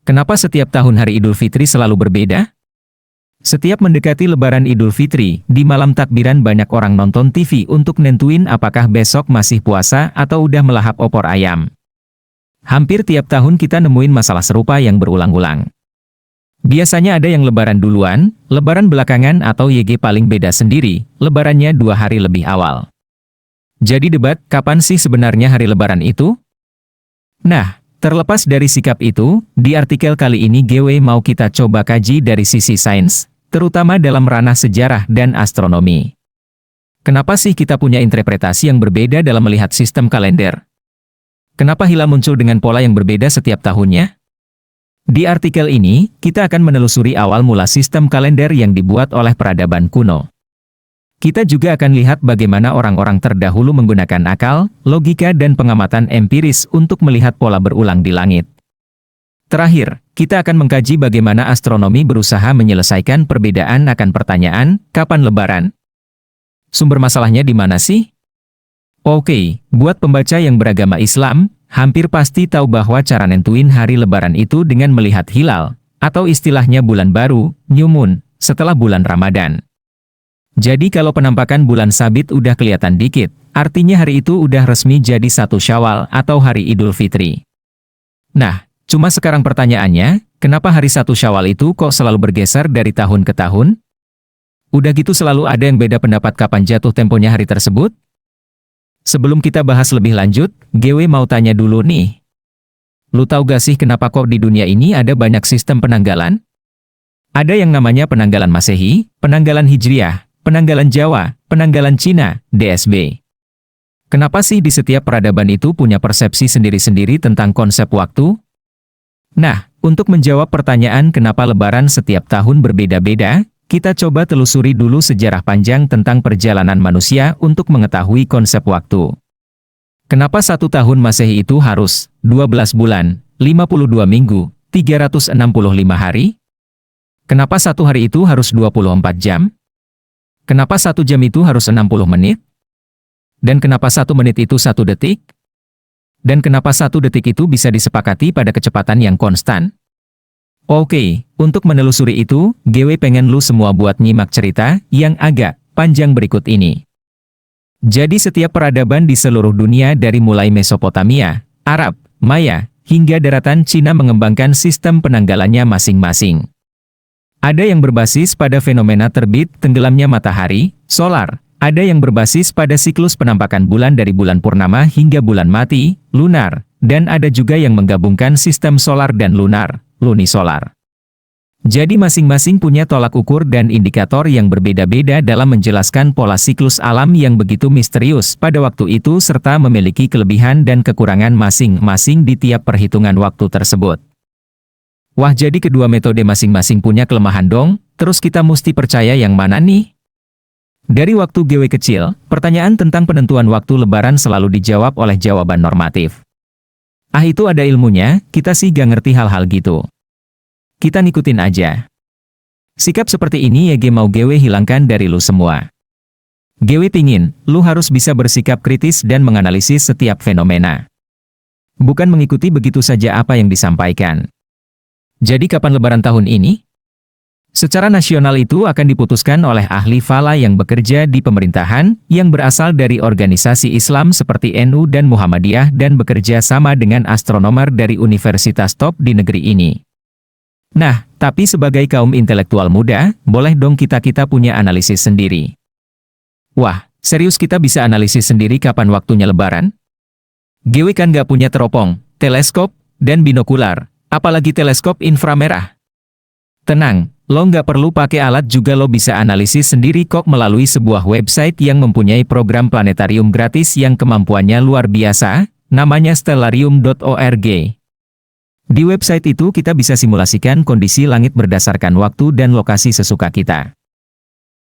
Kenapa setiap tahun hari Idul Fitri selalu berbeda? Setiap mendekati Lebaran Idul Fitri, di malam takbiran banyak orang nonton TV untuk nentuin apakah besok masih puasa atau udah melahap opor ayam. Hampir tiap tahun kita nemuin masalah serupa yang berulang-ulang. Biasanya ada yang lebaran duluan, lebaran belakangan atau YG paling beda sendiri, lebarannya 2 hari lebih awal. Jadi debat, kapan sih sebenarnya hari lebaran itu? Nah, terlepas dari sikap itu, di artikel kali ini GW mau kita coba kaji dari sisi sains, terutama dalam ranah sejarah dan astronomi. Kenapa sih kita punya interpretasi yang berbeda dalam melihat sistem kalender? Kenapa hilal muncul dengan pola yang berbeda setiap tahunnya? Di artikel ini, kita akan menelusuri awal mula sistem kalender yang dibuat oleh peradaban kuno. Kita juga akan lihat bagaimana orang-orang terdahulu menggunakan akal, logika dan pengamatan empiris untuk melihat pola berulang di langit. Terakhir, kita akan mengkaji bagaimana astronomi berusaha menyelesaikan perbedaan akan pertanyaan, kapan lebaran? Sumber masalahnya di mana sih? Oke, buat pembaca yang beragama Islam, hampir pasti tahu bahwa cara nentuin hari lebaran itu dengan melihat hilal, atau istilahnya bulan baru, new moon, setelah bulan Ramadan. Jadi kalau penampakan bulan sabit udah kelihatan dikit, artinya hari itu udah resmi jadi 1 Syawal atau hari Idul Fitri. Nah, cuma sekarang pertanyaannya, kenapa hari 1 Syawal itu kok selalu bergeser dari tahun ke tahun? Udah gitu selalu ada yang beda pendapat kapan jatuh temponya hari tersebut? Sebelum kita bahas lebih lanjut, GW mau tanya dulu nih. Lu tahu gak sih kenapa kok di dunia ini ada banyak sistem penanggalan? Ada yang namanya penanggalan Masehi, penanggalan Hijriah, penanggalan Jawa, penanggalan Cina, DSB. Kenapa sih di setiap peradaban itu punya persepsi sendiri-sendiri tentang konsep waktu? Nah, untuk menjawab pertanyaan kenapa lebaran setiap tahun berbeda-beda, kita coba telusuri dulu sejarah panjang tentang perjalanan manusia untuk mengetahui konsep waktu. Kenapa 1 tahun Masehi itu harus 12 bulan, 52 minggu, 365 hari? Kenapa 1 hari itu harus 24 jam? Kenapa 1 jam itu harus 60 menit? Dan kenapa 1 menit itu 1 detik? Dan kenapa 1 detik itu bisa disepakati pada kecepatan yang konstan? Oke, untuk menelusuri itu, GW pengen lu semua buat nyimak cerita yang agak panjang berikut ini. Jadi setiap peradaban di seluruh dunia dari mulai Mesopotamia, Arab, Maya, hingga daratan Cina mengembangkan sistem penanggalannya masing-masing. Ada yang berbasis pada fenomena terbit tenggelamnya matahari, solar. Ada yang berbasis pada siklus penampakan bulan dari bulan purnama hingga bulan mati, lunar. Dan ada juga yang menggabungkan sistem solar dan lunar, lunisolar. Jadi masing-masing punya tolak ukur dan indikator yang berbeda-beda dalam menjelaskan pola siklus alam yang begitu misterius pada waktu itu serta memiliki kelebihan dan kekurangan masing-masing di tiap perhitungan waktu tersebut. Wah, jadi kedua metode masing-masing punya kelemahan dong, terus kita mesti percaya yang mana nih? Dari waktu GW kecil, pertanyaan tentang penentuan waktu lebaran selalu dijawab oleh jawaban normatif. Ah, itu ada ilmunya, kita sih gak ngerti hal-hal gitu. Kita ngikutin aja. Sikap seperti ini ya mau GW hilangkan dari lu semua. GW pingin, lu harus bisa bersikap kritis dan menganalisis setiap fenomena. Bukan mengikuti begitu saja apa yang disampaikan. Jadi kapan lebaran tahun ini? Secara nasional itu akan diputuskan oleh ahli fala yang bekerja di pemerintahan, yang berasal dari organisasi Islam seperti NU dan Muhammadiyah dan bekerja sama dengan astronomer dari universitas top di negeri ini. Nah, tapi sebagai kaum intelektual muda, boleh dong kita punya analisis sendiri. Wah, serius kita bisa analisis sendiri kapan waktunya lebaran? GW kan gak punya teropong, teleskop, dan binokular. Apalagi teleskop inframerah. Tenang, lo nggak perlu pakai alat juga lo bisa analisis sendiri kok melalui sebuah website yang mempunyai program planetarium gratis yang kemampuannya luar biasa, namanya stellarium.org. Di website itu kita bisa simulasikan kondisi langit berdasarkan waktu dan lokasi sesuka kita.